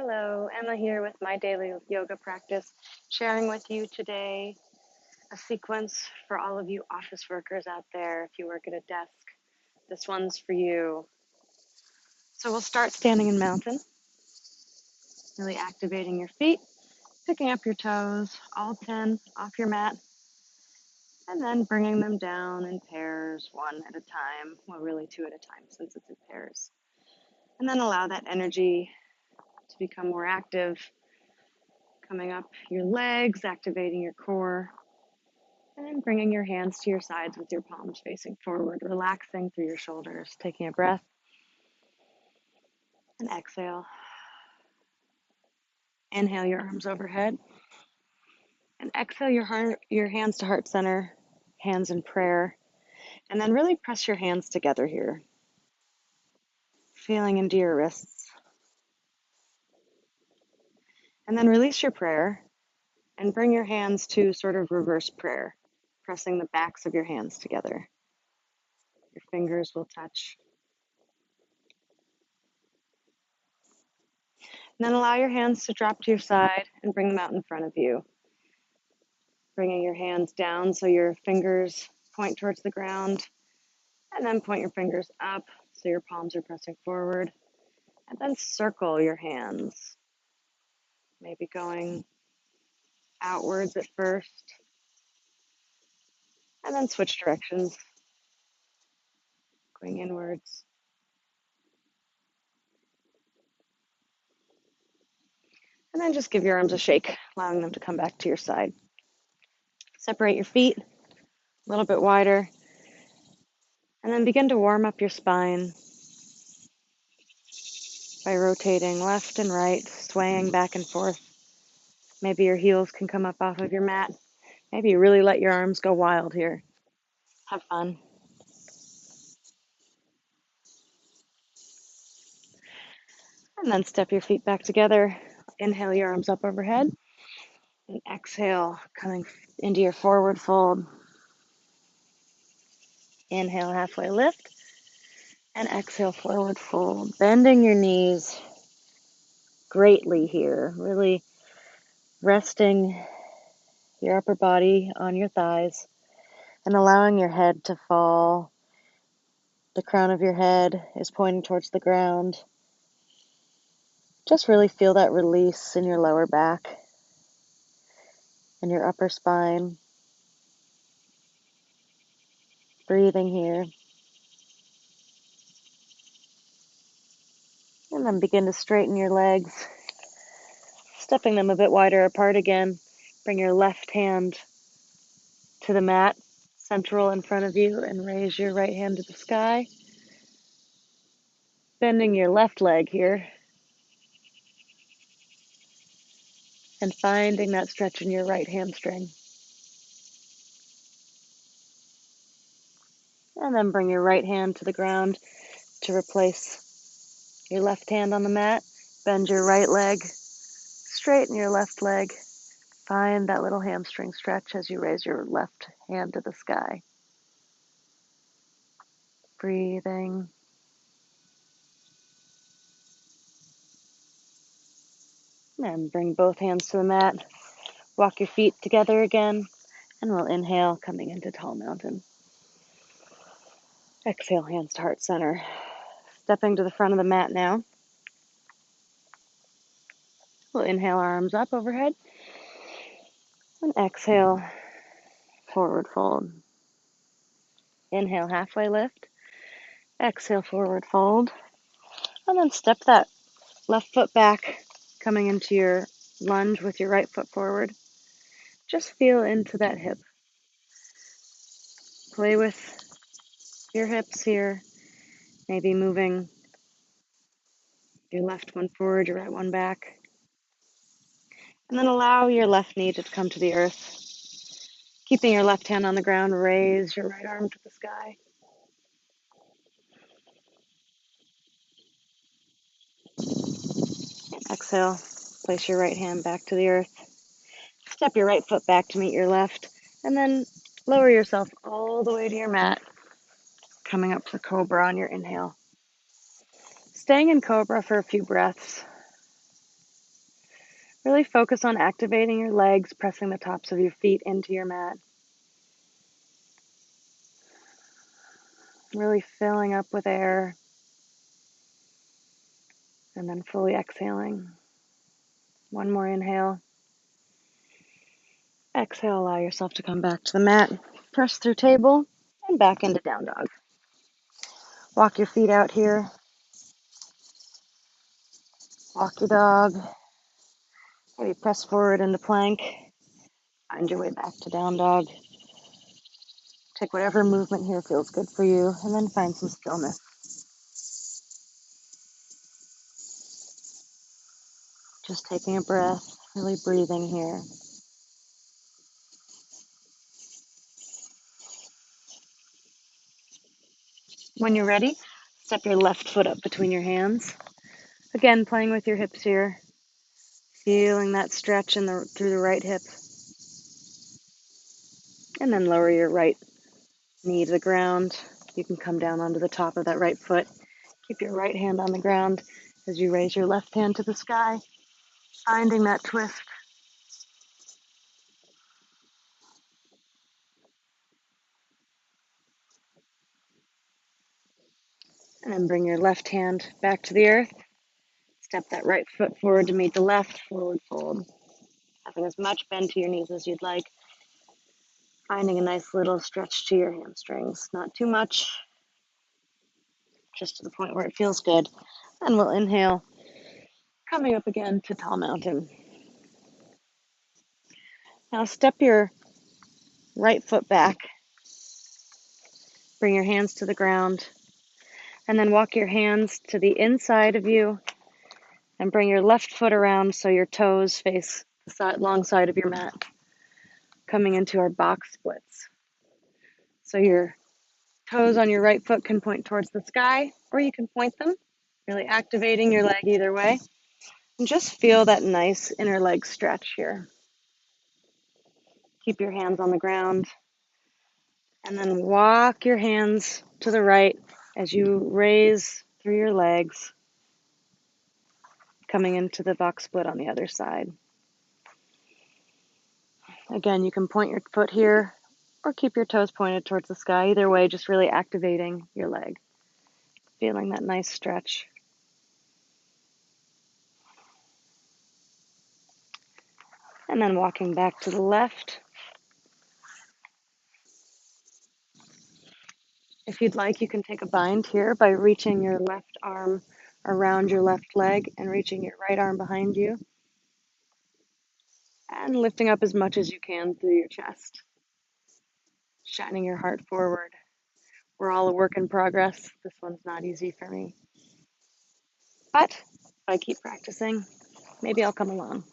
Hello, Emma here with my daily yoga practice, sharing with you today a sequence for all of you office workers out there. If you work at a desk, this one's for you. So we'll start standing in mountain, really activating your feet, picking up your toes, all 10 off your mat, and then bringing them down in pairs, one at a time. Well, really two at a time since it's in pairs. And then allow that energy to become more active, coming up your legs, activating your core, and then bringing your hands to your sides with your palms facing forward, relaxing through your shoulders, taking a breath, and exhale. Inhale your arms overhead, and exhale your hands to heart center, hands in prayer, and then really press your hands together here, feeling into your wrists. And then release your prayer and bring your hands to sort of reverse prayer, pressing the backs of your hands together. Your fingers will touch. And then allow your hands to drop to your side and bring them out in front of you. Bringing your hands down so your fingers point towards the ground, and then point your fingers up so your palms are pressing forward. And then circle your hands, maybe going outwards at first, and then switch directions, going inwards. And then just give your arms a shake, allowing them to come back to your side. Separate your feet a little bit wider, and then begin to warm up your spine by rotating left and right, swaying back and forth. Maybe your heels can come up off of your mat. Maybe you really let your arms go wild here. Have fun. And then step your feet back together. Inhale your arms up overhead. And exhale, coming into your forward fold. Inhale, halfway lift. And exhale, forward fold. Bending your knees greatly here. Really resting your upper body on your thighs and allowing your head to fall. The crown of your head is pointing towards the ground. Just really feel that release in your lower back and your upper spine. Breathing here. And then begin to straighten your legs, stepping them a bit wider apart again. Bring your left hand to the mat, central in front of you, and raise your right hand to the sky. Bending your left leg here. And finding that stretch in your right hamstring. And then bring your right hand to the ground to replace your left hand on the mat. Bend your right leg, straighten your left leg. Find that little hamstring stretch as you raise your left hand to the sky. Breathing. And bring both hands to the mat. Walk your feet together again. And we'll inhale, coming into tall mountain. Exhale, hands to heart center. Stepping to the front of the mat now. We'll inhale, arms up overhead. And exhale, forward fold. Inhale, halfway lift. Exhale, forward fold. And then step that left foot back, coming into your lunge with your right foot forward. Just feel into that hip. Play with your hips here. Maybe moving your left one forward, your right one back. And then allow your left knee to come to the earth. Keeping your left hand on the ground, raise your right arm to the sky. And exhale, place your right hand back to the earth. Step your right foot back to meet your left. And then lower yourself all the way to your mat. Coming up to cobra on your inhale. Staying in cobra for a few breaths. Really focus on activating your legs, pressing the tops of your feet into your mat. Really filling up with air and then fully exhaling. One more inhale. Exhale, allow yourself to come back to the mat. Press through table and back into down dog. Walk your feet out here. Walk your dog. Maybe press forward into plank. Find your way back to down dog. Take whatever movement here feels good for you, and then find some stillness. Just taking a breath, really breathing here. When you're ready, step your left foot up between your hands. Again, playing with your hips here. Feeling that stretch through the right hip. And then lower your right knee to the ground. You can come down onto the top of that right foot. Keep your right hand on the ground as you raise your left hand to the sky, finding that twist. And then bring your left hand back to the earth. Step that right foot forward to meet the left, forward fold. Having as much bend to your knees as you'd like. Finding a nice little stretch to your hamstrings. Not too much, just to the point where it feels good. And we'll inhale, coming up again to tall mountain. Now step your right foot back. Bring your hands to the ground. And then walk your hands to the inside of you. And bring your left foot around so your toes face the long side of your mat. Coming into our box splits. So your toes on your right foot can point towards the sky, or you can point them, really activating your leg either way. And just feel that nice inner leg stretch here. Keep your hands on the ground. And then walk your hands to the right as you raise through your legs, coming into the box split on the other side. Again, you can point your foot here or keep your toes pointed towards the sky. Either way, just really activating your leg. Feeling that nice stretch. And then walking back to the left. If you'd like, you can take a bind here by reaching your left arm around your left leg and reaching your right arm behind you. And lifting up as much as you can through your chest. Shining your heart forward. We're all a work in progress. This one's not easy for me. But if I keep practicing, maybe I'll come along.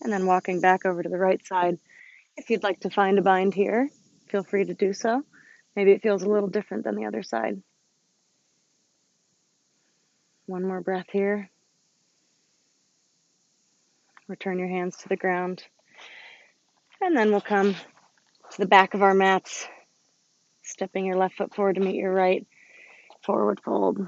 And then walking back over to the right side. If you'd like to find a bind here, feel free to do so. Maybe it feels a little different than the other side. One more breath here. Return your hands to the ground. And then we'll come to the back of our mats, stepping your left foot forward to meet your right, forward fold.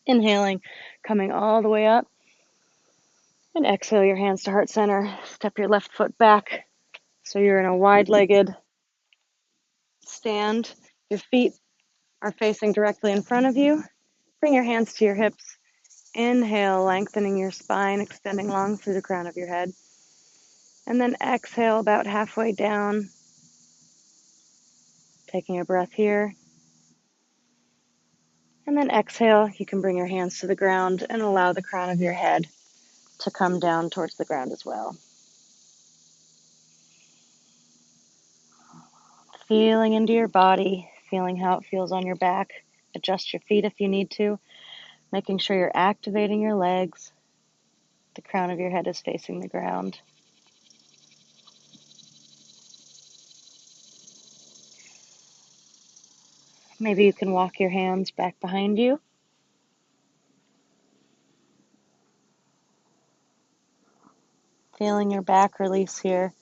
Inhaling, coming all the way up. And exhale your hands to heart center. Step your left foot back so you're in a wide-legged stand. Your feet are facing directly in front of you. Bring your hands to your hips. Inhale, lengthening your spine, extending long through the crown of your head. And then exhale about halfway down. Taking a breath here. And then exhale, you can bring your hands to the ground and allow the crown of your head to come down towards the ground as well. Feeling into your body, feeling how it feels on your back. Adjust your feet if you need to, making sure you're activating your legs. The crown of your head is facing the ground. Maybe you can walk your hands back behind you. Feeling your back release here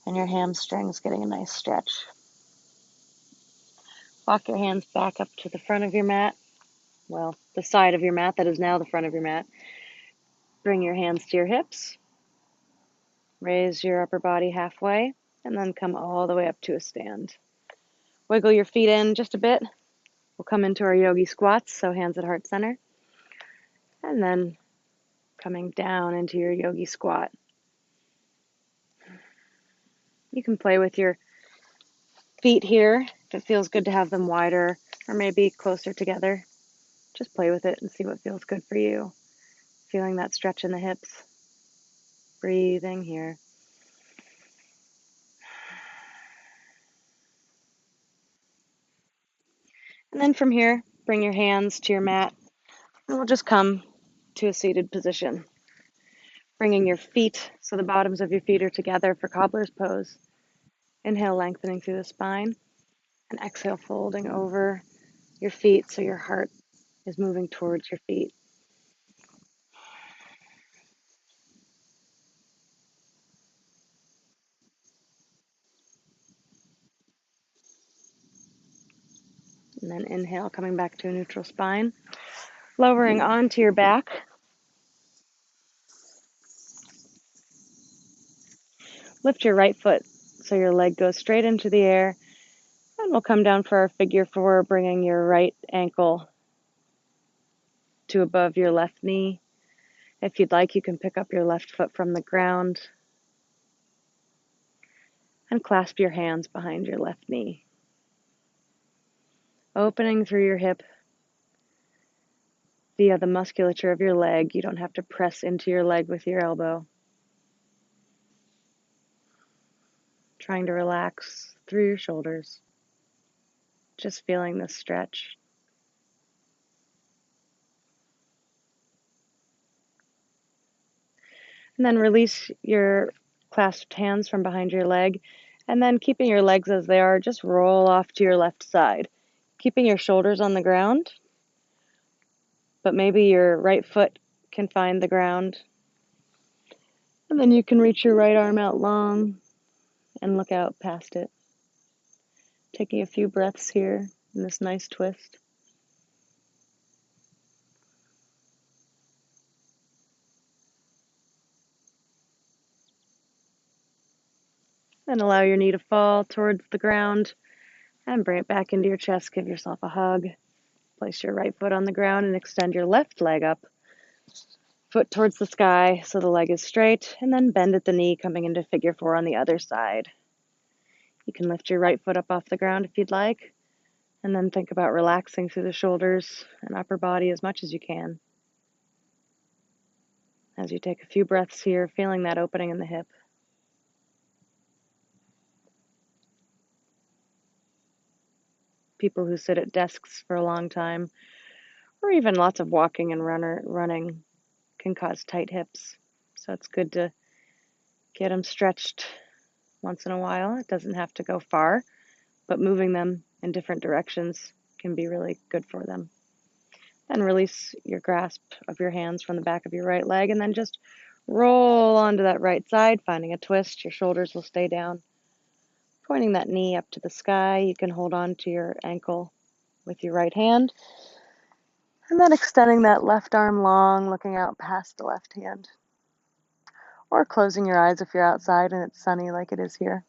and your hamstrings getting a nice stretch. Walk your hands back up to the front of your mat. Well, the side of your mat that is now the front of your mat. Bring your hands to your hips. Raise your upper body halfway, and then come all the way up to a stand. Wiggle your feet in just a bit. We'll come into our yogi squats, so hands at heart center. And then coming down into your yogi squat. You can play with your feet here if it feels good to have them wider or maybe closer together. Just play with it and see what feels good for you. Feeling that stretch in the hips. Breathing here. And then from here, bring your hands to your mat, and we'll just come to a seated position. Bringing your feet, so the bottoms of your feet are together for cobbler's pose. Inhale, lengthening through the spine, and exhale, folding over your feet so your heart is moving towards your feet. And then inhale, coming back to a neutral spine, lowering onto your back. Lift your right foot so your leg goes straight into the air, and we'll come down for our figure four, bringing your right ankle to above your left knee. If you'd like, you can pick up your left foot from the ground and clasp your hands behind your left knee. Opening through your hip via the musculature of your leg. You don't have to press into your leg with your elbow. Trying to relax through your shoulders. Just feeling this stretch. And then release your clasped hands from behind your leg. And then keeping your legs as they are, just roll off to your left side. Keeping your shoulders on the ground, but maybe your right foot can find the ground. And then you can reach your right arm out long and look out past it. Taking a few breaths here in this nice twist. Then allow your knee to fall towards the ground and bring it back into your chest. Give yourself a hug. Place your right foot on the ground and extend your left leg up. Foot towards the sky so the leg is straight, and then bend at the knee, coming into figure four on the other side. You can lift your right foot up off the ground if you'd like, and then think about relaxing through the shoulders and upper body as much as you can. As you take a few breaths here, feeling that opening in the hip. People who sit at desks for a long time, or even lots of walking and running, can cause tight hips. So it's good to get them stretched once in a while. It doesn't have to go far, but moving them in different directions can be really good for them. Then release your grasp of your hands from the back of your right leg, and then just roll onto that right side, finding a twist. Your shoulders will stay down. Pointing that knee up to the sky, you can hold on to your ankle with your right hand, and then extending that left arm long, looking out past the left hand. Or closing your eyes if you're outside and it's sunny like it is here.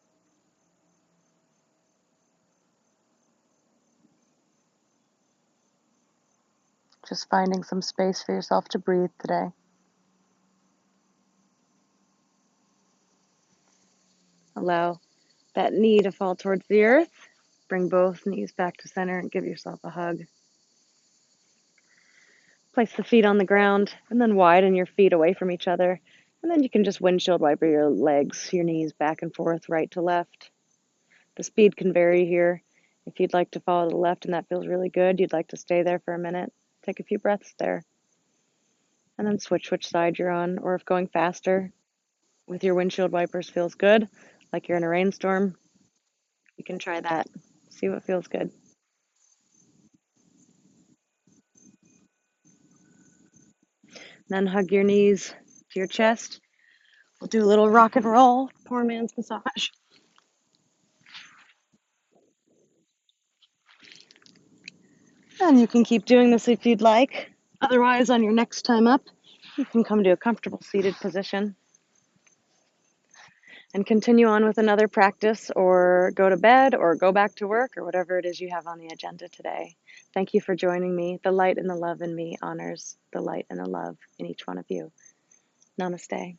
Just finding some space for yourself to breathe today. Allow that knee to fall towards the earth. Bring both knees back to center and give yourself a hug. Place the feet on the ground and then widen your feet away from each other. And then you can just windshield wiper your legs, your knees back and forth, right to left. The speed can vary here. If you'd like to follow to the left and that feels really good, you'd like to stay there for a minute, take a few breaths there. And then switch which side you're on, or if going faster with your windshield wipers feels good, like you're in a rainstorm, you can try that. See what feels good. Then hug your knees to your chest. We'll do a little rock and roll, poor man's massage. And you can keep doing this if you'd like. Otherwise, on your next time up, You can come to a comfortable seated position and continue on with another practice, or go to bed, or go back to work, or whatever it is you have on the agenda today. Thank you for joining me. The light and the love in me honors the light and the love in each one of you. Namaste.